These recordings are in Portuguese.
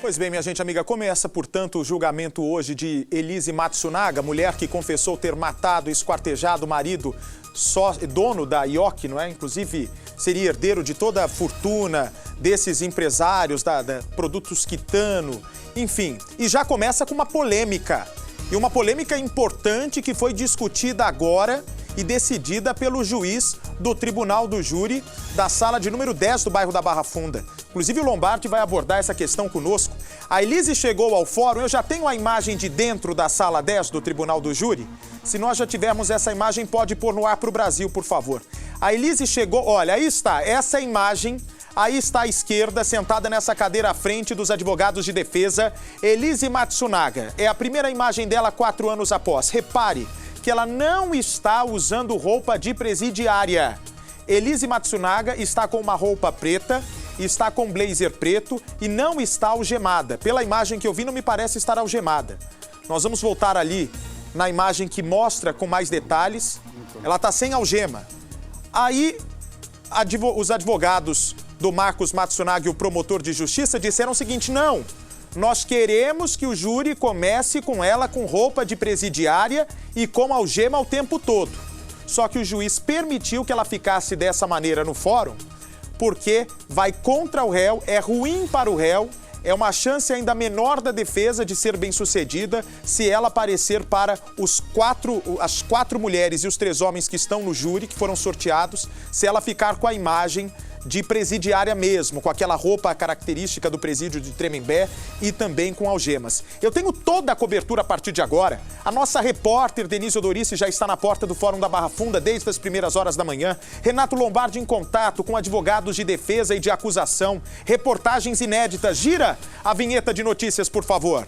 Pois bem, minha gente amiga, começa, portanto, o julgamento hoje de Elise Matsunaga, mulher que confessou ter matado e esquartejado o marido, dono da IOC, não é? Inclusive, seria herdeiro de toda a fortuna desses empresários da Produtos Quitano, enfim. E já começa com uma polêmica, e uma polêmica importante que foi discutida agora e decidida pelo juiz do Tribunal do Júri da sala de número 10 do bairro da Barra Funda. Inclusive o Lombardi vai abordar essa questão conosco. A Elise chegou ao fórum, eu já tenho a imagem de dentro da sala 10 do Tribunal do Júri. Se nós já tivermos essa imagem, pode pôr no ar para o Brasil, por favor. A Elise chegou, olha, aí está, essa é a imagem. Aí está à esquerda, sentada nessa cadeira à frente dos advogados de defesa, Elise Matsunaga. É a primeira imagem dela 4 anos após. Repare que ela não está usando roupa de presidiária. Elise Matsunaga está com uma roupa preta, está com blazer preto e não está algemada. Pela imagem que eu vi, não me parece estar algemada. Nós vamos voltar ali na imagem que mostra com mais detalhes. Ela está sem algema. Aí, os advogados do Marcos Matsunaga e o promotor de justiça disseram o seguinte: não, nós queremos que o júri comece com ela com roupa de presidiária e com algema o tempo todo. Só que o juiz permitiu que ela ficasse dessa maneira no fórum, porque vai contra o réu, é ruim para o réu, é uma chance ainda menor da defesa de ser bem-sucedida se ela aparecer para as 4 mulheres e os 3 homens que estão no júri, que foram sorteados, se ela ficar com a imagem de presidiária mesmo, com aquela roupa característica do presídio de Tremembé e também com algemas. Eu tenho toda a cobertura a partir de agora. A nossa repórter Denise Odorici já está na porta do Fórum da Barra Funda desde as primeiras horas da manhã. Renato Lombardi em contato com advogados de defesa e de acusação. Reportagens inéditas. Gira a vinheta de notícias, por favor.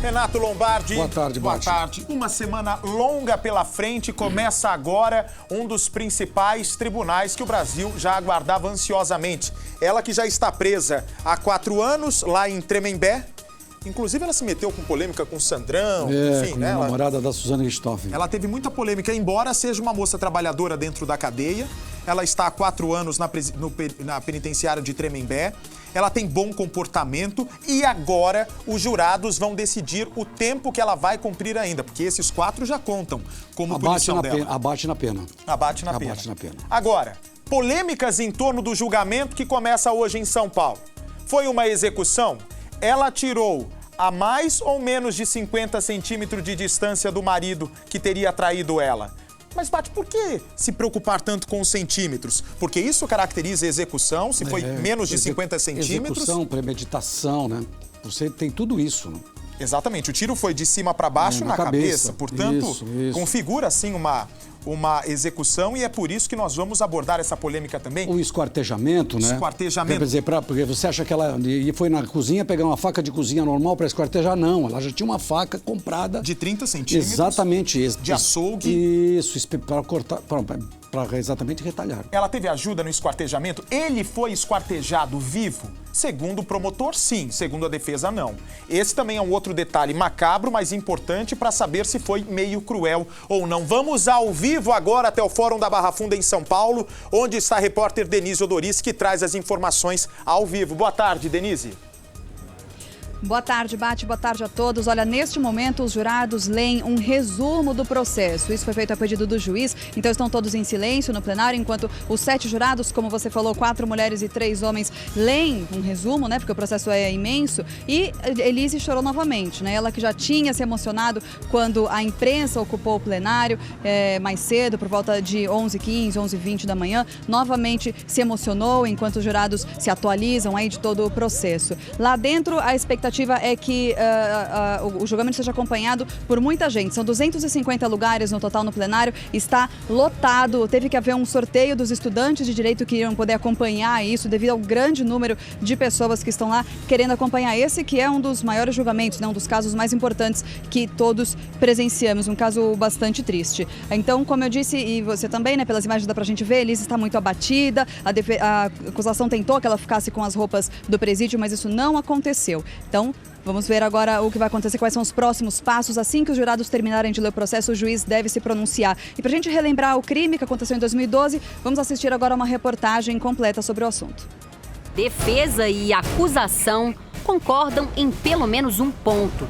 Renato Lombardi. Boa tarde, Boa tarde. Uma semana longa pela frente. Começa agora um dos principais tribunais que o Brasil já aguardava ansiosamente. Ela que já está presa há 4 anos lá em Tremembé. Inclusive, ela se meteu com polêmica com o Sandrão, enfim, né? A namorada da Suzana Richthofen. Ela teve muita polêmica, embora seja uma moça trabalhadora dentro da cadeia. Ela está há 4 anos na penitenciária de Tremembé. Ela tem bom comportamento e agora os jurados vão decidir o tempo que ela vai cumprir ainda, porque esses 4 já contam como punição dela. Abate na pena. Abate na pena. Agora, polêmicas em torno do julgamento que começa hoje em São Paulo. Foi uma execução? Ela tirou a mais ou menos de 50 centímetros de distância do marido que teria traído ela. Mas, Bate, por que se preocupar tanto com os centímetros? Porque isso caracteriza execução, se foi menos de 50 centímetros. Execução, premeditação, né? Você tem tudo isso, né? Exatamente, o tiro foi de cima para baixo na cabeça. Portanto, isso. configura, assim, uma execução e é por isso que nós vamos abordar essa polêmica também. O esquartejamento, né? Esquartejamento. Quer dizer, porque você acha que ela foi na cozinha pegar uma faca de cozinha normal para esquartejar? Não, ela já tinha uma faca comprada. De 30 centímetros. Exatamente. De açougue. Isso, para cortar, para exatamente retalhar. Ela teve ajuda no esquartejamento? Ele foi esquartejado vivo? Segundo o promotor, sim. Segundo a defesa, não. Esse também é um outro detalhe macabro, mas importante para saber se foi meio cruel ou não. Vamos ao vivo agora até o Fórum da Barra Funda em São Paulo, onde está a repórter Denise Odorici, que traz as informações ao vivo. Boa tarde, Denise. Boa tarde, Bate. Boa tarde a todos. Olha, neste momento os jurados leem um resumo do processo. Isso foi feito a pedido do juiz, então estão todos em silêncio no plenário, enquanto os 7 jurados, como você falou, 4 mulheres e 3 homens, leem um resumo, né, porque o processo é imenso, e Elise chorou novamente, né? Ela que já tinha se emocionado quando a imprensa ocupou o plenário mais cedo, por volta de 11h15, 11h20 da manhã, novamente se emocionou enquanto os jurados se atualizam aí de todo o processo. Lá dentro, a expectativa é que o julgamento seja acompanhado por muita gente. São 250 lugares no total no plenário, está lotado. Teve que haver um sorteio dos estudantes de direito que iriam poder acompanhar isso, devido ao grande número de pessoas que estão lá querendo acompanhar esse, que é um dos maiores julgamentos, né? Um dos casos mais importantes que todos presenciamos, um caso bastante triste. Então, como eu disse, e você também, né, pelas imagens dá pra gente ver, Elise está muito abatida, a acusação tentou que ela ficasse com as roupas do presídio, mas isso não aconteceu. Então, Então, vamos ver agora o que vai acontecer, quais são os próximos passos. Assim que os jurados terminarem de ler o processo, o juiz deve se pronunciar. E para a gente relembrar o crime que aconteceu em 2012, vamos assistir agora uma reportagem completa sobre o assunto. Defesa e acusação concordam em pelo menos um ponto.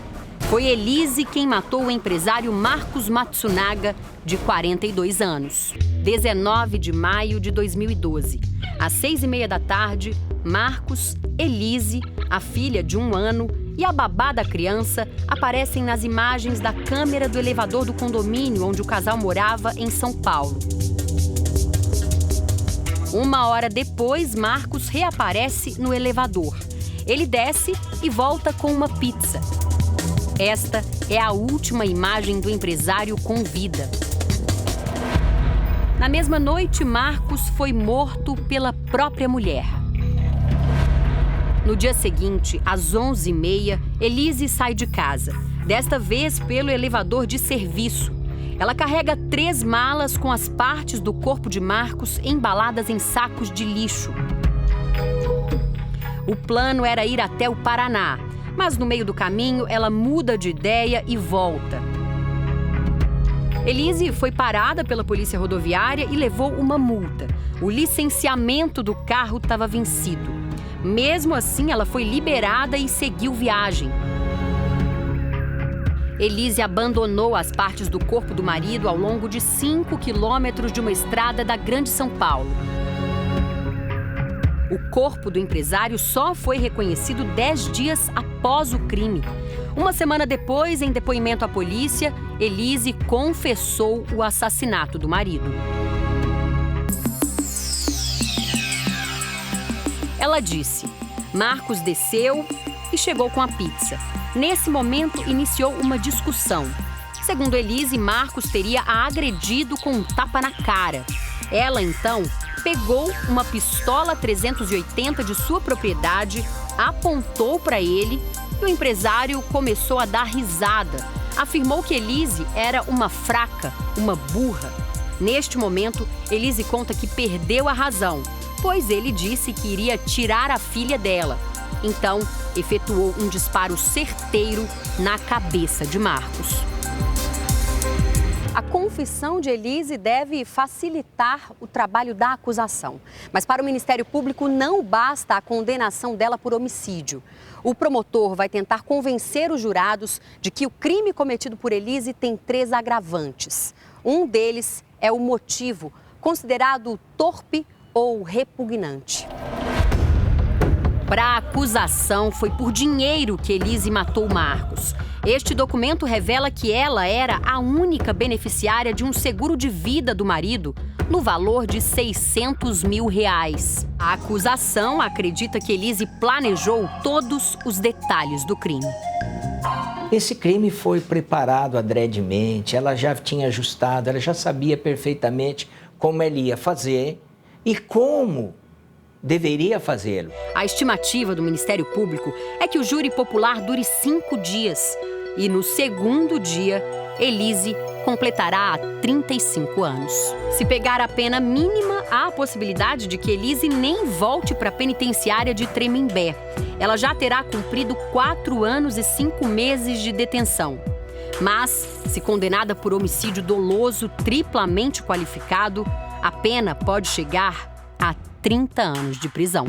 Foi Elise quem matou o empresário Marcos Matsunaga, de 42 anos. 19 de maio de 2012. Às 6h30 da tarde, Marcos, Elise, a filha de 1 ano e a babá da criança aparecem nas imagens da câmera do elevador do condomínio onde o casal morava em São Paulo. 1 hora depois, Marcos reaparece no elevador. Ele desce e volta com uma pizza. Esta é a última imagem do empresário com vida. Na mesma noite, Marcos foi morto pela própria mulher. No dia seguinte, às 11h30, Elise sai de casa, desta vez pelo elevador de serviço. Ela carrega 3 malas com as partes do corpo de Marcos embaladas em sacos de lixo. O plano era ir até o Paraná, mas no meio do caminho ela muda de ideia e volta. Elise foi parada pela polícia rodoviária e levou uma multa. O licenciamento do carro estava vencido. Mesmo assim, ela foi liberada e seguiu viagem. Elise abandonou as partes do corpo do marido ao longo de 5 quilômetros de uma estrada da Grande São Paulo. O corpo do empresário só foi reconhecido 10 dias após o crime. 1 semana depois, em depoimento à polícia, Elise confessou o assassinato do marido. Ela disse: Marcos desceu e chegou com a pizza. Nesse momento, iniciou uma discussão. Segundo Elise, Marcos teria a agredido com um tapa na cara. Ela, então, pegou uma pistola 380 de sua propriedade, apontou para ele e o empresário começou a dar risada. Afirmou que Elise era uma fraca, uma burra. Neste momento, Elise conta que perdeu a razão, pois ele disse que iria tirar a filha dela. Então, efetuou um disparo certeiro na cabeça de Marcos. A confissão de Elise deve facilitar o trabalho da acusação. Mas para o Ministério Público não basta a condenação dela por homicídio. O promotor vai tentar convencer os jurados de que o crime cometido por Elise tem 3 agravantes. Um deles é o motivo, considerado torpe ou repugnante. Para a acusação, foi por dinheiro que Elise matou Marcos. Este documento revela que ela era a única beneficiária de um seguro de vida do marido, no valor de R$600 mil. A acusação acredita que Elise planejou todos os detalhes do crime. Esse crime foi preparado adredemente, ela já tinha ajustado, ela já sabia perfeitamente como ele ia fazer e como deveria fazê-lo. A estimativa do Ministério Público é que o júri popular dure 5 dias. E no segundo dia, Elise completará 35 anos. Se pegar a pena mínima, há a possibilidade de que Elise nem volte para a penitenciária de Tremembé. Ela já terá cumprido 4 anos e 5 meses de detenção. Mas, se condenada por homicídio doloso triplamente qualificado, a pena pode chegar a 30 anos de prisão.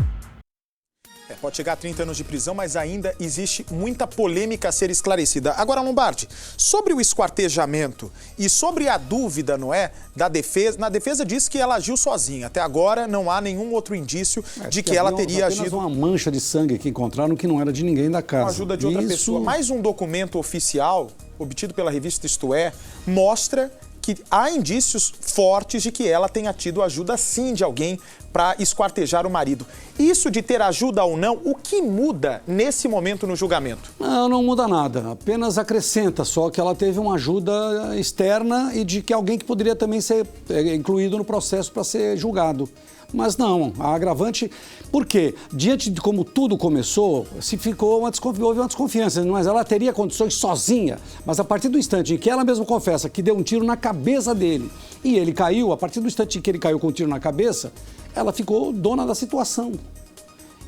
Pode chegar a 30 anos de prisão, mas ainda existe muita polêmica a ser esclarecida. Agora, Lombardi, sobre o esquartejamento e sobre a dúvida, não é, da defesa, na defesa diz que ela agiu sozinha. Até agora não há nenhum outro indício de que ela teria agido. Uma mancha de sangue que encontraram que não era de ninguém da casa. Com a ajuda de outra pessoa. Mais um documento oficial, obtido pela revista Isto É, mostra que há indícios fortes de que ela tenha tido ajuda sim de alguém para esquartejar o marido. Isso de ter ajuda ou não, o que muda nesse momento no julgamento? Não muda nada, apenas acrescenta só que ela teve uma ajuda externa e de que alguém que poderia também ser incluído no processo para ser julgado. Mas não, a agravante, por quê? Diante de como tudo começou, houve uma desconfiança, mas ela teria condições sozinha. Mas a partir do instante em que ela mesma confessa que deu um tiro na cabeça dele e ele caiu, a partir do instante em que ele caiu com um tiro na cabeça, ela ficou dona da situação.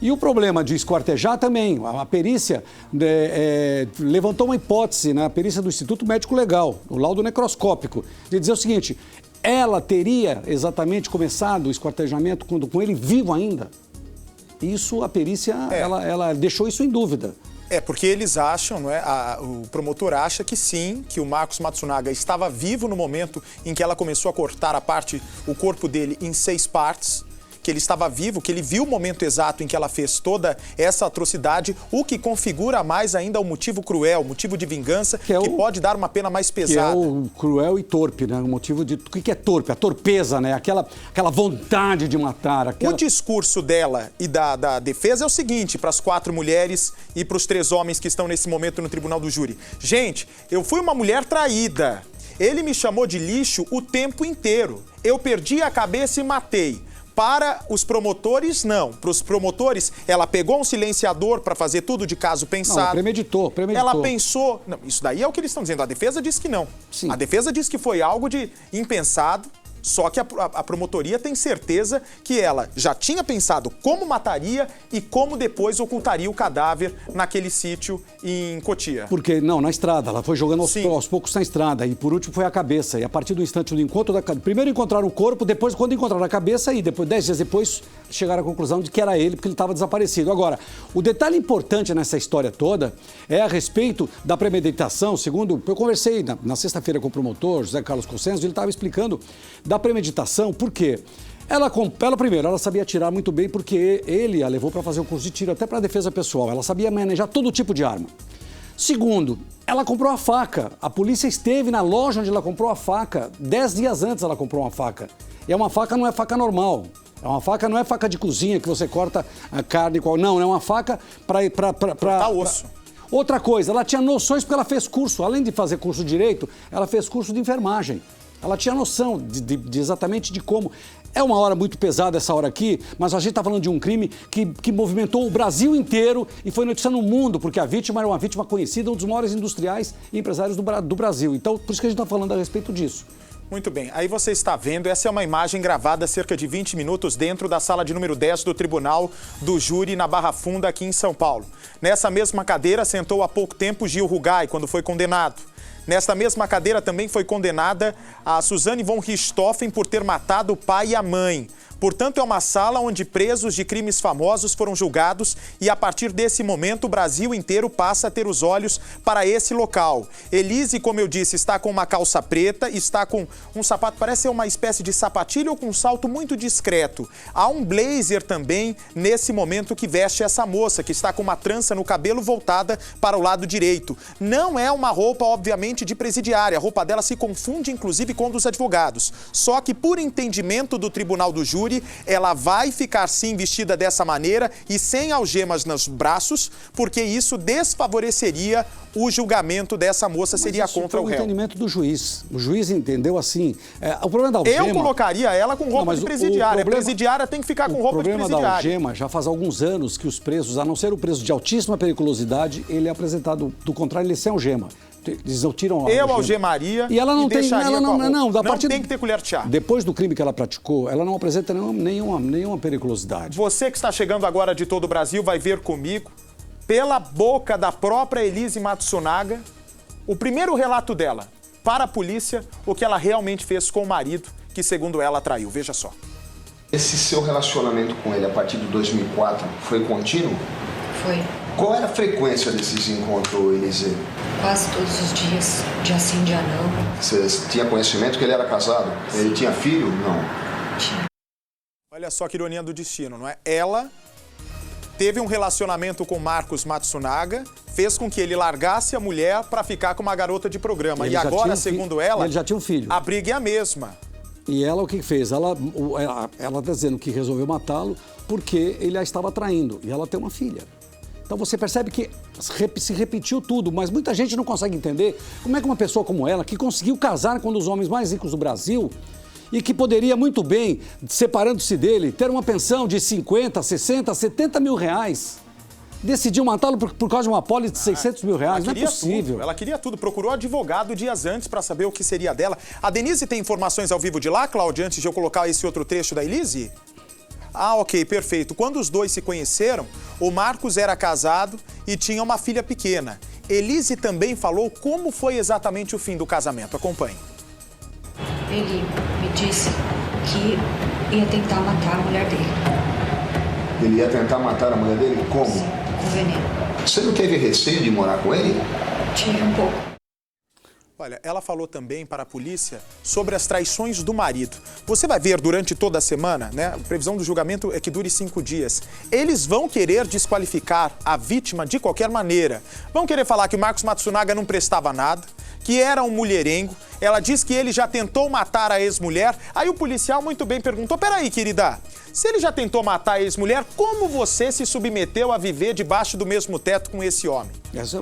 E o problema de esquartejar também, a perícia levantou uma hipótese, né, a perícia do Instituto Médico Legal, o laudo necroscópico, de dizer o seguinte, ela teria exatamente começado o esquartejamento com ele vivo ainda? Isso, a perícia, ela deixou isso em dúvida. Porque eles acham, não é? O promotor acha que sim, que o Marcos Matsunaga estava vivo no momento em que ela começou a cortar o corpo dele em 6 partes, que ele estava vivo, que ele viu o momento exato em que ela fez toda essa atrocidade, o que configura mais ainda o motivo cruel, o motivo de vingança, que pode dar uma pena mais pesada. Que é o cruel e torpe, né? O motivo de... O que é torpe? A torpeza, né? Aquela vontade de matar. O discurso dela e da defesa é o seguinte, para as 4 mulheres e para os 3 homens que estão nesse momento no tribunal do júri. Gente, eu fui uma mulher traída. Ele me chamou de lixo o tempo inteiro. Eu perdi a cabeça e matei. Para os promotores, não. Para os promotores, ela pegou um silenciador para fazer tudo de caso pensado. Não, premeditou. Ela pensou... Não, isso daí é o que eles estão dizendo. A defesa diz que não. Sim. A defesa diz que foi algo de impensado, só que a promotoria tem certeza que ela já tinha pensado como mataria e como depois ocultaria o cadáver naquele sítio em Cotia. Porque, não, na estrada. Ela foi jogando aos poucos na estrada. E por último foi a cabeça. E a partir do instante do encontro primeiro encontraram o corpo, depois quando encontraram a cabeça e depois 10 dias depois chegaram à conclusão de que era ele, porque ele estava desaparecido. Agora, o detalhe importante nessa história toda é a respeito da premeditação, segundo... Eu conversei na sexta-feira com o promotor, José Carlos Cossenzo, ele estava explicando da premeditação, por quê? Ela primeiro, ela sabia atirar muito bem porque ele a levou para fazer o curso de tiro, até para defesa pessoal. Ela sabia manejar todo tipo de arma. Segundo, ela comprou a faca. A polícia esteve na loja onde ela comprou a faca. 10 dias antes ela comprou uma faca. E é uma faca, não é faca normal. É uma faca, não é faca de cozinha que você corta a carne. Não, é uma faca para cortar osso. Outra coisa, ela tinha noções porque ela fez curso. Além de fazer curso de direito, ela fez curso de enfermagem. Ela tinha noção de exatamente de como. É uma hora muito pesada essa hora aqui, mas a gente está falando de um crime que movimentou o Brasil inteiro e foi notícia no mundo, porque a vítima era uma vítima conhecida, um dos maiores industriais e empresários do Brasil. Então, por isso que a gente está falando a respeito disso. Muito bem, aí você está vendo, essa é uma imagem gravada há cerca de 20 minutos dentro da sala de número 10 do Tribunal do Júri na Barra Funda, aqui em São Paulo. Nessa mesma cadeira sentou há pouco tempo Gil Rugai, quando foi condenado. Nesta mesma cadeira também foi condenada a Suzane von Richthofen por ter matado o pai e a mãe. Portanto, é uma sala onde presos de crimes famosos foram julgados e, a partir desse momento, o Brasil inteiro passa a ter os olhos para esse local. Elise, como eu disse, está com uma calça preta, está com um sapato, parece ser uma espécie de sapatilha ou com um salto muito discreto. Há um blazer também, nesse momento, que veste essa moça, que está com uma trança no cabelo voltada para o lado direito. Não é uma roupa, obviamente, de presidiária. A roupa dela se confunde, inclusive, com a dos advogados. Só que, por entendimento do Tribunal do Júri, ela vai ficar sim vestida dessa maneira e sem algemas nos braços, porque isso desfavoreceria o julgamento dessa moça, seria contra o réu. Mas isso foi o entendimento do juiz. O juiz entendeu assim. O problema da algema... Eu colocaria ela com roupa de presidiária. A presidiária tem que ficar com roupa de presidiária. O problema da algema, já faz alguns anos que os presos, a não ser o preso de altíssima periculosidade, ele é apresentado, do contrário, ele é sem algema. Eles não tiram a Eu algemaria e ela não tem, deixaria não tem que ter colher de chá. Depois do crime que ela praticou, ela não apresenta nenhuma periculosidade. Você que está chegando agora de todo o Brasil vai ver comigo, pela boca da própria Elise Matsunaga, o primeiro relato dela para a polícia, o que ela realmente fez com o marido, que segundo ela traiu. Veja só. Esse seu relacionamento com ele a partir de 2004 foi contínuo? Foi. Qual era a frequência desses encontros, Elise? Quase todos os dias, dia sim, dia não. Você tinha conhecimento que ele era casado? Sim. Ele tinha filho? Não. Tinha. Olha só que ironia do destino, não é? Ela teve um relacionamento com Marcos Matsunaga, fez com que ele largasse a mulher para ficar com uma garota de programa. E agora, segundo ela, ele já tinha um filho. A briga é a mesma. E ela o que fez? Ela está dizendo que resolveu matá-lo porque ele a estava traindo. E ela tem uma filha. Então você percebe que se repetiu tudo, mas muita gente não consegue entender como é que uma pessoa como ela, que conseguiu casar com um dos homens mais ricos do Brasil e que poderia muito bem, separando-se dele, ter uma pensão de 50, 60, 70 mil reais, decidiu matá-lo por causa de uma apólice de 600 mil reais. Não é possível. Ela queria tudo. Procurou advogado dias antes para saber o que seria dela. A Denise tem informações ao vivo de lá, Cláudia, antes de eu colocar esse outro trecho da Elise? Ah, ok, perfeito. Quando os dois se conheceram, o Marcos era casado e tinha uma filha pequena. Elise também falou como foi exatamente o fim do casamento. Acompanhe. Ele me disse que ia tentar matar a mulher dele. Ele ia tentar matar a mulher dele? Como? Sim, com veneno. Você não teve receio de morar com ele? Tive um pouco. Olha, ela falou também para a polícia sobre as traições do marido. Você vai ver durante toda a semana, né? A previsão do julgamento é que dure 5 dias. Eles vão querer desqualificar a vítima de qualquer maneira. Vão querer falar que o Marcos Matsunaga não prestava nada, que era um mulherengo. Ela diz que ele já tentou matar a ex-mulher. Aí o policial muito bem perguntou, peraí, querida, se ele já tentou matar a ex-mulher, como você se submeteu a viver debaixo do mesmo teto com esse homem? Essa é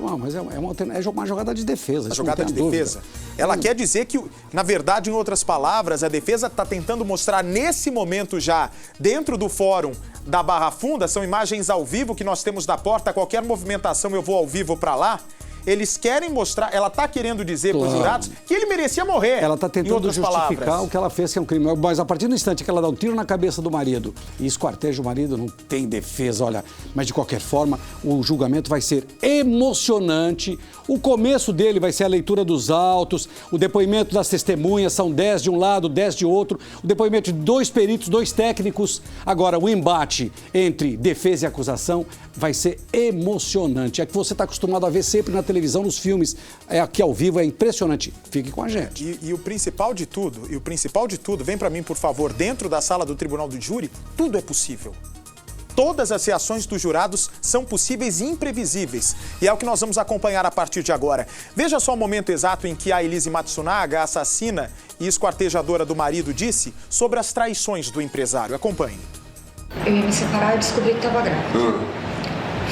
uma jogada de defesa. A jogada de defesa. Ela quer dizer que, na verdade, em outras palavras, a defesa está tentando mostrar nesse momento já, dentro do fórum da Barra Funda, são imagens ao vivo que nós temos da porta, qualquer movimentação eu vou ao vivo para lá. Eles querem mostrar, ela está querendo dizer para os jurados que ele merecia morrer. Ela está tentando justificar o que ela fez, que é um crime. Mas a partir do instante que ela dá um tiro na cabeça do marido e esquarteja o marido, não tem defesa, olha. Mas de qualquer forma, o julgamento vai ser emocionante. O começo dele vai ser a leitura dos autos, o depoimento das testemunhas, são 10 de um lado, 10 de outro. O depoimento de 2 peritos, 2 técnicos. Agora, o embate entre defesa e acusação vai ser emocionante. É que você está acostumado a ver sempre na televisão, nos filmes, aqui ao vivo, é impressionante. Fique com a gente. E o principal de tudo, vem para mim, por favor, dentro da sala do Tribunal do Júri, tudo é possível. Todas as reações dos jurados são possíveis e imprevisíveis. E é o que nós vamos acompanhar a partir de agora. Veja só o momento exato em que a Elise Matsunaga, a assassina e esquartejadora do marido, disse sobre as traições do empresário. Acompanhe. Eu ia me separar e descobri que estava grávida.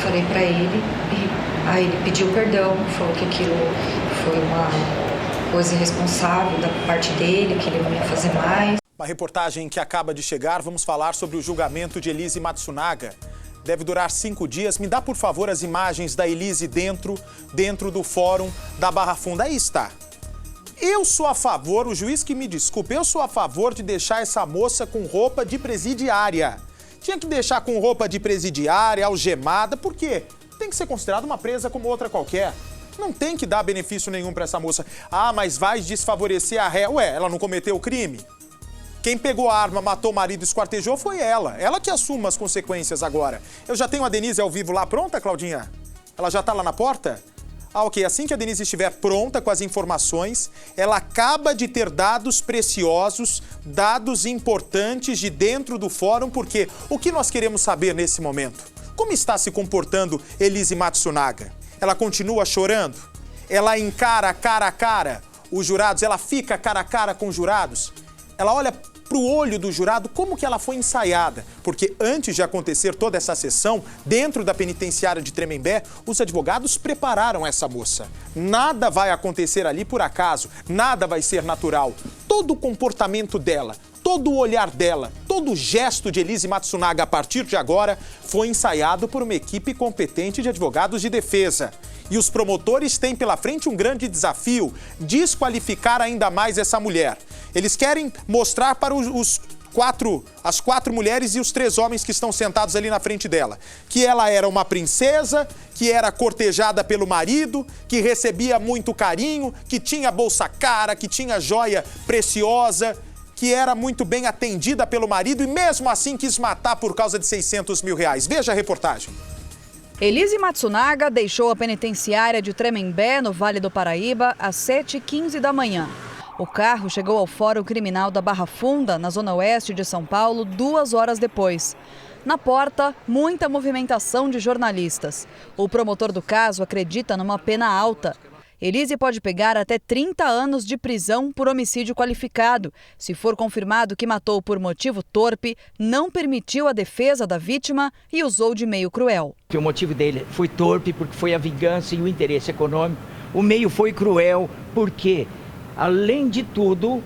Falei pra ele e aí ele pediu perdão, falou que aquilo foi uma coisa irresponsável da parte dele, que ele não ia fazer mais. Uma reportagem que acaba de chegar, vamos falar sobre o julgamento de Elise Matsunaga. Deve durar 5 dias. Me dá, por favor, as imagens da Elise dentro do fórum da Barra Funda. Aí está. Eu sou a favor, o juiz que me desculpe, eu sou a favor de deixar essa moça com roupa de presidiária. Tinha que deixar com roupa de presidiária, algemada, por quê? Tem que ser considerada uma presa como outra qualquer. Não tem que dar benefício nenhum para essa moça. Ah, mas vai desfavorecer a ré. Ué, ela não cometeu o crime? Quem pegou a arma, matou o marido e esquartejou foi ela. Ela que assuma as consequências agora. Eu já tenho a Denise ao vivo lá pronta, Claudinha? Ela já tá lá na porta? Ah, ok. Assim que a Denise estiver pronta com as informações, ela acaba de ter dados preciosos, dados importantes de dentro do fórum, porque o que nós queremos saber nesse momento? Como está se comportando Elise Matsunaga? Ela continua chorando? Ela encara cara a cara os jurados? Ela fica cara a cara com os jurados? Ela olha para o olho do jurado, como que ela foi ensaiada? Porque antes de acontecer toda essa sessão, dentro da penitenciária de Tremembé, os advogados prepararam essa moça. Nada vai acontecer ali por acaso, nada vai ser natural. Todo o comportamento dela, todo o olhar dela, todo o gesto de Elise Matsunaga a partir de agora foi ensaiado por uma equipe competente de advogados de defesa. E os promotores têm pela frente um grande desafio, desqualificar ainda mais essa mulher. Eles querem mostrar para as 4 mulheres e os 3 homens que estão sentados ali na frente dela, que ela era uma princesa, que era cortejada pelo marido, que recebia muito carinho, que tinha bolsa cara, que tinha joia preciosa, que era muito bem atendida pelo marido e mesmo assim quis matar por causa de R$600 mil. Veja a reportagem. Elise Matsunaga deixou a penitenciária de Tremembé, no Vale do Paraíba, às 7h15 da manhã. O carro chegou ao Fórum Criminal da Barra Funda, na zona oeste de São Paulo, 2 horas depois. Na porta, muita movimentação de jornalistas. O promotor do caso acredita numa pena alta. Elise pode pegar até 30 anos de prisão por homicídio qualificado, se for confirmado que matou por motivo torpe, não permitiu a defesa da vítima e usou de meio cruel. O motivo dele foi torpe porque foi a vingança e o interesse econômico. O meio foi cruel porque, além de tudo,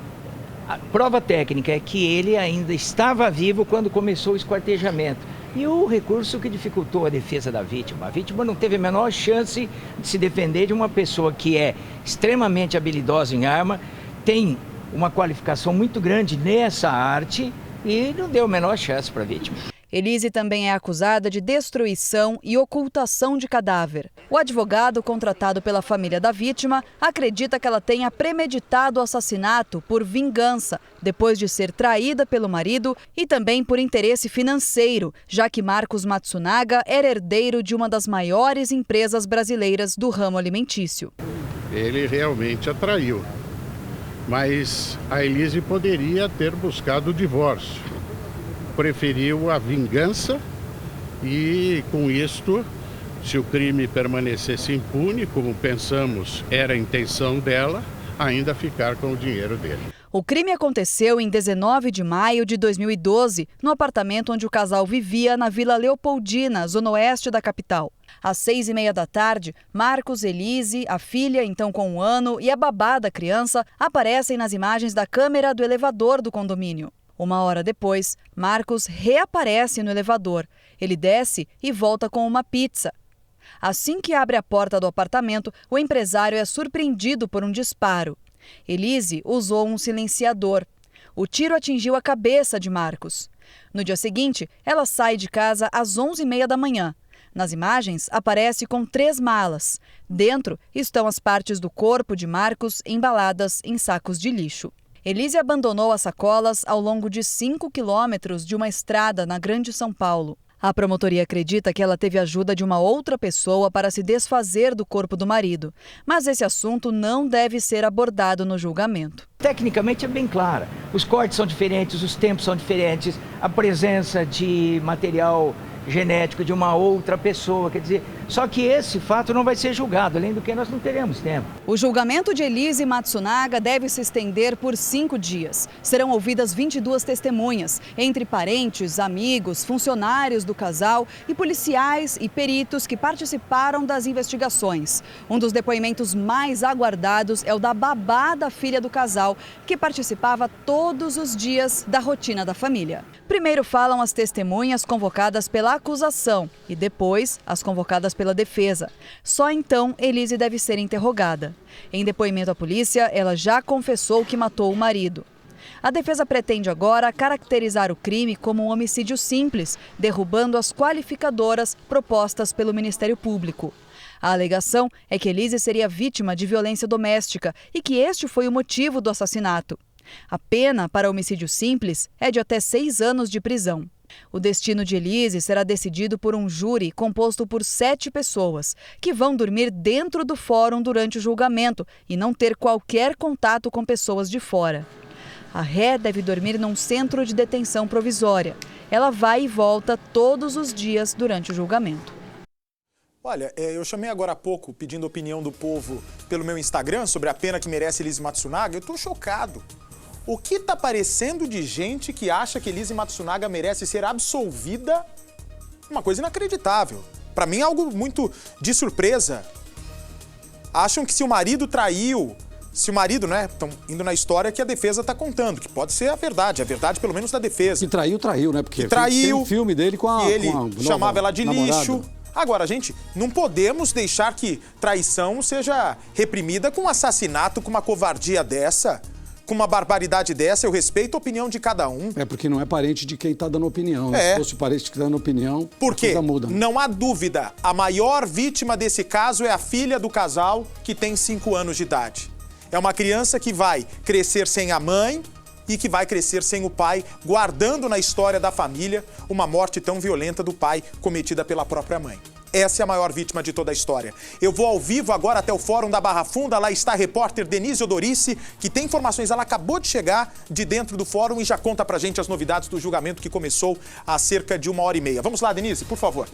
a prova técnica é que ele ainda estava vivo quando começou o esquartejamento. E o recurso que dificultou a defesa da vítima. A vítima não teve a menor chance de se defender de uma pessoa que é extremamente habilidosa em arma, tem uma qualificação muito grande nessa arte e não deu a menor chance para a vítima. Elise também é acusada de destruição e ocultação de cadáver. O advogado contratado pela família da vítima acredita que ela tenha premeditado o assassinato por vingança, depois de ser traída pelo marido e também por interesse financeiro, já que Marcos Matsunaga era herdeiro de uma das maiores empresas brasileiras do ramo alimentício. Ele realmente a traiu, mas a Elise poderia ter buscado o divórcio. Preferiu a vingança e, com isto, se o crime permanecesse impune, como pensamos era a intenção dela, ainda ficar com o dinheiro dele. O crime aconteceu em 19 de maio de 2012, no apartamento onde o casal vivia na Vila Leopoldina, zona oeste da capital. Às 6h30 da tarde, Marcos, Elise, a filha, então com 1 ano, e a babá da criança aparecem nas imagens da câmera do elevador do condomínio. 1 hora depois, Marcos reaparece no elevador. Ele desce e volta com uma pizza. Assim que abre a porta do apartamento, o empresário é surpreendido por um disparo. Elise usou um silenciador. O tiro atingiu a cabeça de Marcos. No dia seguinte, ela sai de casa às 11h30 da manhã. Nas imagens, aparece com 3 malas. Dentro estão as partes do corpo de Marcos embaladas em sacos de lixo. Elise abandonou as sacolas ao longo de 5 quilômetros de uma estrada na Grande São Paulo. A promotoria acredita que ela teve ajuda de uma outra pessoa para se desfazer do corpo do marido. Mas esse assunto não deve ser abordado no julgamento. Tecnicamente é bem clara. Os cortes são diferentes, os tempos são diferentes, a presença de material genético de uma outra pessoa, quer dizer, só que esse fato não vai ser julgado, além do que nós não teremos tempo. O julgamento de Elise Matsunaga deve se estender por 5 dias. Serão ouvidas 22 testemunhas, entre parentes, amigos, funcionários do casal e policiais e peritos que participaram das investigações. Um dos depoimentos mais aguardados é o da babá da filha do casal, que participava todos os dias da rotina da família. Primeiro falam as testemunhas convocadas pela acusação e depois as convocadas pela defesa. Só então Elise deve ser interrogada. Em depoimento à polícia, ela já confessou que matou o marido. A defesa pretende agora caracterizar o crime como um homicídio simples, derrubando as qualificadoras propostas pelo Ministério Público. A alegação é que Elise seria vítima de violência doméstica e que este foi o motivo do assassinato. A pena para homicídio simples é de até 6 anos de prisão. O destino de Elise será decidido por um júri composto por 7 pessoas, que vão dormir dentro do fórum durante o julgamento e não ter qualquer contato com pessoas de fora. A ré deve dormir num centro de detenção provisória. Ela vai e volta todos os dias durante o julgamento. Olha, eu chamei agora há pouco pedindo opinião do povo pelo meu Instagram sobre a pena que merece Elise Matsunaga. Eu estou chocado. O que está aparecendo de gente que acha que Elise Matsunaga merece ser absolvida? Uma coisa inacreditável. Para mim, algo muito de surpresa. Acham que se o marido traiu, se o marido, né, estão indo na história que a defesa está contando, que pode ser a verdade pelo menos da defesa. Que traiu, né? Porque traiu, tem um filme dele com a ele chamava ela de namorada. lixo. Agora, gente, não podemos deixar que traição seja reprimida com um assassinato, com uma covardia dessa. Com uma barbaridade dessa, eu respeito a opinião de cada um. É porque não é parente de quem está dando opinião. Se fosse parente que está dando opinião, porque a coisa muda. Não há dúvida, a maior vítima desse caso é a filha do casal, que tem 5 anos de idade. É uma criança que vai crescer sem a mãe e que vai crescer sem o pai, guardando na história da família uma morte tão violenta do pai cometida pela própria mãe. Essa é a maior vítima de toda a história. Eu vou ao vivo agora até o Fórum da Barra Funda. Lá está a repórter Denise Odorice, que tem informações. Ela acabou de chegar de dentro do fórum e já conta pra gente as novidades do julgamento que começou há cerca de 1h30. Vamos lá, Denise, por favor.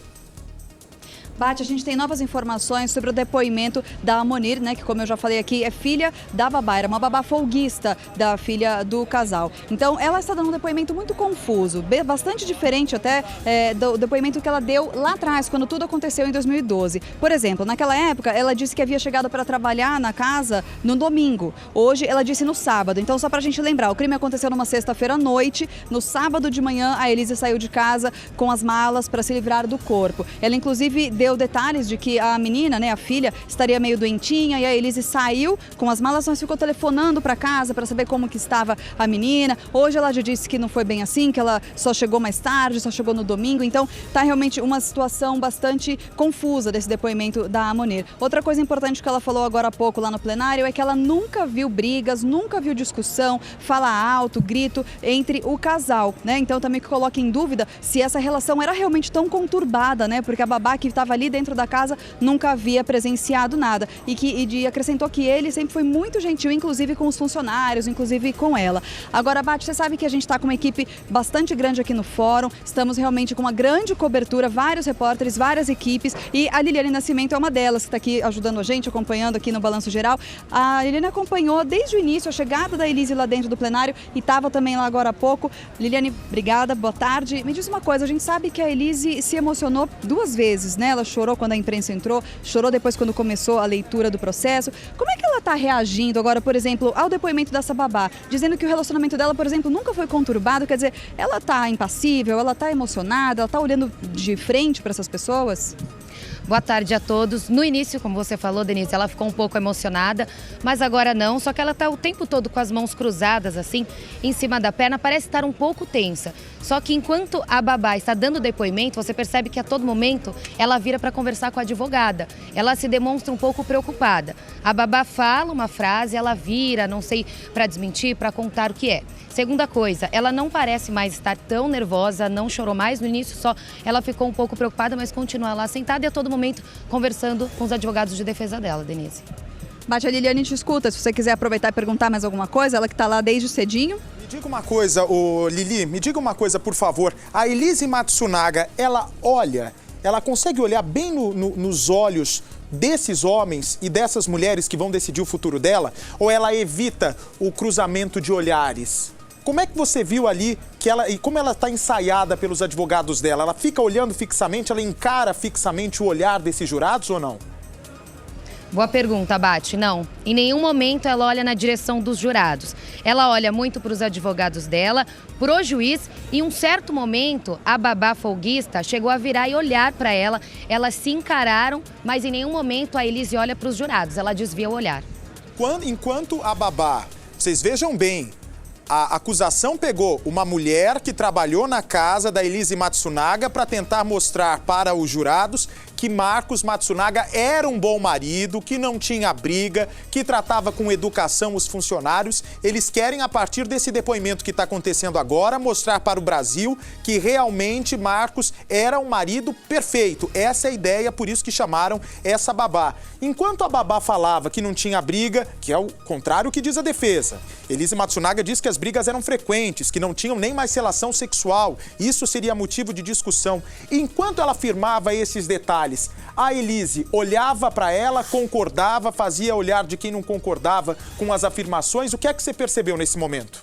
Bate, a gente tem novas informações sobre o depoimento da Amonir, né, que como eu já falei aqui, é filha da babá, era uma babá folguista da filha do casal. Então, ela está dando um depoimento muito confuso, bastante diferente até do depoimento que ela deu lá atrás, quando tudo aconteceu em 2012. Por exemplo, naquela época, ela disse que havia chegado para trabalhar na casa no domingo. Hoje, ela disse no sábado. Então, só para a gente lembrar, o crime aconteceu numa sexta-feira à noite. No sábado de manhã, a Elise saiu de casa com as malas para se livrar do corpo. Ela, inclusive, deu detalhes de que a menina, né, a filha, estaria meio doentinha e a Elise saiu com as malas, mas ficou telefonando para casa para saber como que estava a menina. Hoje ela já disse que não foi bem assim, que ela só chegou mais tarde, só chegou no domingo. Então tá realmente uma situação bastante confusa desse depoimento da Amonir. Outra coisa importante que ela falou agora há pouco lá no plenário é que ela nunca viu brigas, nunca viu discussão, fala alto, grito entre o casal, né? Então também que coloca em dúvida se essa relação era realmente tão conturbada, né? Porque a babá que estava ali dentro da casa nunca havia presenciado nada. E acrescentou que ele sempre foi muito gentil, inclusive com os funcionários, inclusive com ela. Agora, Bate, você sabe que a gente está com uma equipe bastante grande aqui no fórum, estamos realmente com uma grande cobertura, vários repórteres, várias equipes, e a Liliane Nascimento é uma delas, que está aqui ajudando a gente, acompanhando aqui no Balanço Geral. A Liliane acompanhou desde o início a chegada da Elise lá dentro do plenário e estava também lá agora há pouco. Liliane, obrigada, boa tarde. Me diz uma coisa, a gente sabe que a Elise se emocionou 2 vezes, né? Ela chorou quando a imprensa entrou, chorou depois quando começou a leitura do processo. Como é que ela está reagindo agora, por exemplo, ao depoimento dessa babá, dizendo que o relacionamento dela, por exemplo, nunca foi conturbado? Quer dizer, ela está impassível, ela está emocionada, ela está olhando de frente para essas pessoas? Boa tarde a todos. No início, como você falou, Denise, ela ficou um pouco emocionada, mas agora não, só que ela está o tempo todo com as mãos cruzadas, assim, em cima da perna, parece estar um pouco tensa. Só que enquanto a babá está dando depoimento, você percebe que a todo momento ela vira para conversar com a advogada. Ela se demonstra um pouco preocupada. A babá fala uma frase, ela vira, não sei, para desmentir, para contar o que é. Segunda coisa, ela não parece mais estar tão nervosa, não chorou mais no início, só ela ficou um pouco preocupada, mas continua lá sentada e a todo momento conversando com os advogados de defesa dela, Denise. Bate, a Liliane te escuta, se você quiser aproveitar e perguntar mais alguma coisa, ela que está lá desde cedinho. Me diga uma coisa, Lili, me diga uma coisa, por favor. A Elise Matsunaga, ela consegue olhar bem nos olhos desses homens e dessas mulheres que vão decidir o futuro dela? Ou ela evita o cruzamento de olhares? Como é que você viu ali e como ela está ensaiada pelos advogados dela? Ela fica olhando fixamente, ela encara fixamente o olhar desses jurados ou não? Boa pergunta, Bate. Não, em nenhum momento ela olha na direção dos jurados. Ela olha muito para os advogados dela, para o juiz, e em um certo momento a babá folguista chegou a virar e olhar para ela. Elas se encararam, mas em nenhum momento a Elise olha para os jurados, ela desvia o olhar. Enquanto a babá, vocês vejam bem, a acusação pegou uma mulher que trabalhou na casa da Elise Matsunaga para tentar mostrar para os jurados que Marcos Matsunaga era um bom marido, que não tinha briga, que tratava com educação os funcionários. Eles querem, a partir desse depoimento que está acontecendo agora, mostrar para o Brasil que realmente Marcos era um marido perfeito. Essa é a ideia, por isso que chamaram essa babá. Enquanto a babá falava que não tinha briga, que é o contrário que diz a defesa, Elise Matsunaga diz que as brigas eram frequentes, que não tinham nem mais relação sexual. Isso seria motivo de discussão. Enquanto ela afirmava esses detalhes, a Elise olhava para ela, concordava, fazia olhar de quem não concordava com as afirmações. O que é que você percebeu nesse momento?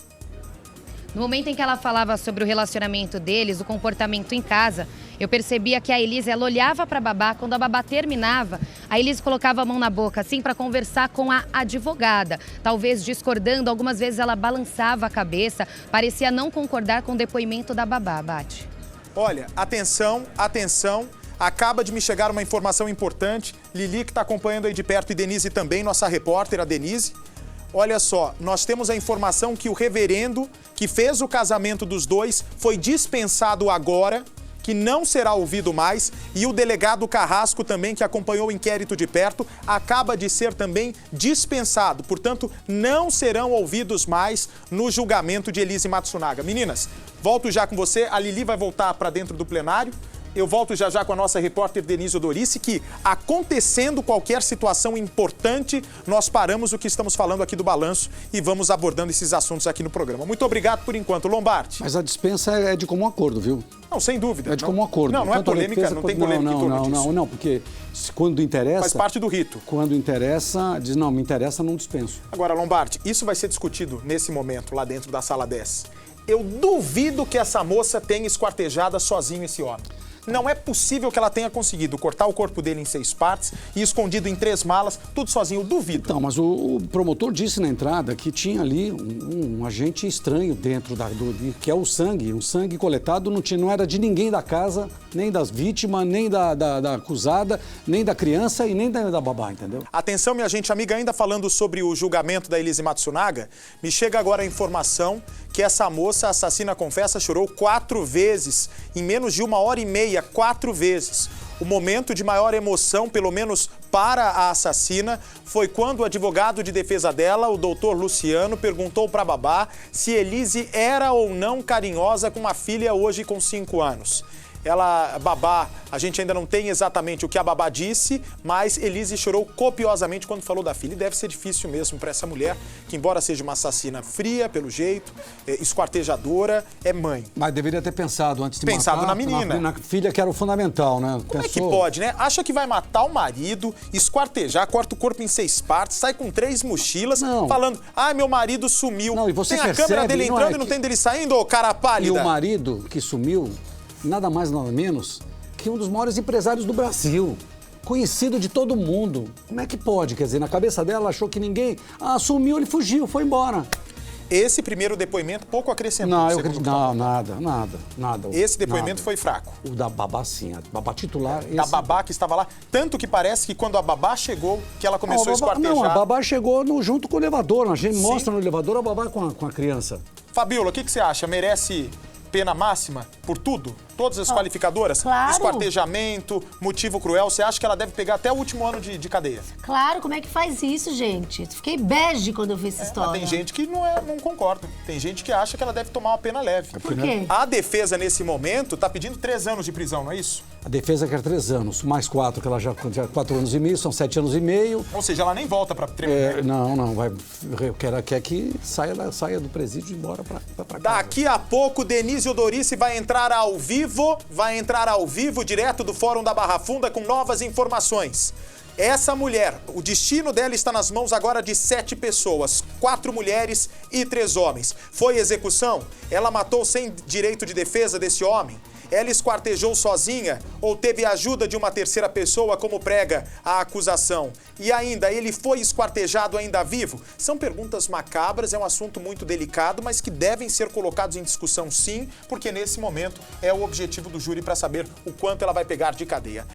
No momento em que ela falava sobre o relacionamento deles, o comportamento em casa, eu percebia que a Elise, ela olhava para a babá, quando a babá terminava, a Elise colocava a mão na boca, assim, para conversar com a advogada. Talvez discordando, algumas vezes ela balançava a cabeça, parecia não concordar com o depoimento da babá, Bate. Olha, atenção, atenção. Acaba de me chegar uma informação importante. Lili, que está acompanhando aí de perto, e Denise também, nossa repórter, a Denise. Olha só, nós temos a informação que o reverendo que fez o casamento dos dois foi dispensado agora, que não será ouvido mais, e o delegado Carrasco também, que acompanhou o inquérito de perto, acaba de ser também dispensado. Portanto, não serão ouvidos mais no julgamento de Elise Matsunaga. Meninas, volto já com você. A Lili vai voltar para dentro do plenário. Eu volto já com a nossa repórter Denise Odorice, que, acontecendo qualquer situação importante, nós paramos o que estamos falando aqui do Balanço e vamos abordando esses assuntos aqui no programa. Muito obrigado por enquanto, Lombardi. Mas a dispensa é de comum acordo, viu? Não, sem dúvida. É de comum acordo. Não é polêmica, não tem polêmica em torno disso. Não, porque quando interessa... Faz parte do rito. Quando interessa, diz não, me interessa, não dispenso. Agora, Lombardi, isso vai ser discutido nesse momento, lá dentro da Sala 10. Eu duvido que essa moça tenha esquartejado sozinho esse homem. Não é possível que ela tenha conseguido cortar o corpo dele em 6 partes e escondido em 3 malas, tudo sozinho. Eu duvido. Então, mas o promotor disse na entrada que tinha ali um agente estranho dentro que é o sangue. O sangue coletado não era de ninguém da casa, nem das vítimas, nem da acusada, nem da criança e nem da babá, entendeu? Atenção, minha gente amiga, ainda falando sobre o julgamento da Elise Matsunaga, me chega agora a informação que essa moça, a assassina confessa, chorou 4 vezes, em menos de 1h30, 4 vezes. O momento de maior emoção, pelo menos para a assassina, foi quando o advogado de defesa dela, o doutor Luciano, perguntou para a babá se Elise era ou não carinhosa com uma filha hoje com 5 anos. Babá, a gente ainda não tem exatamente o que a babá disse, mas Elise chorou copiosamente quando falou da filha. E deve ser difícil mesmo para essa mulher, que embora seja uma assassina fria, pelo jeito, esquartejadora, é mãe. Mas deveria ter pensado antes de matar. Pensado na menina. Na filha, que era o fundamental, né? Como é que pode, né? Acha que vai matar o marido, esquartejar, corta o corpo em 6 partes, sai com 3 mochilas, falando, meu marido sumiu. Não, e você tem a câmera dele entrando e não tem dele saindo, ô cara pálida? E o marido que sumiu, nada mais, nada menos que um dos maiores empresários do Brasil. Conhecido de todo mundo. Como é que pode? Quer dizer, na cabeça dela, achou que ninguém... sumiu, ele fugiu, foi embora. Esse primeiro depoimento pouco acrescentou. Nada. Esse depoimento foi fraco. O da babá, sim. A babá titular... Da babá que estava lá. Tanto que parece que quando a babá chegou, que ela começou a esquartejar. Não, a babá chegou junto com o elevador. A gente mostra no elevador a babá com a criança. Fabiola, o que você acha? Merece pena máxima por tudo? Todas as qualificadoras? Claro. Esquartejamento, motivo cruel. Você acha que ela deve pegar até o último ano de cadeia? Claro, como é que faz isso, gente? Fiquei bege quando eu vi essa história. Mas tem gente que não concorda. Tem gente que acha que ela deve tomar uma pena leve. Por quê? A defesa, nesse momento, está pedindo 3 anos de prisão, não é isso? A defesa quer 3 anos, mais 4, que ela já 4 anos e meio, são 7 anos e meio. Ou seja, ela nem volta para terminar. Não, quer que saia do presídio e embora para casa. Daqui a pouco, Denise Odorici vai entrar ao vivo, direto do Fórum da Barra Funda, com novas informações. Essa mulher, o destino dela está nas mãos agora de 7 pessoas, 4 mulheres e 3 homens. Foi execução? Ela matou sem direito de defesa desse homem? Ela esquartejou sozinha ou teve ajuda de uma terceira pessoa, como prega a acusação? E ainda, ele foi esquartejado ainda vivo? São perguntas macabras, é um assunto muito delicado, mas que devem ser colocados em discussão sim, porque nesse momento é o objetivo do júri para saber o quanto ela vai pegar de cadeia.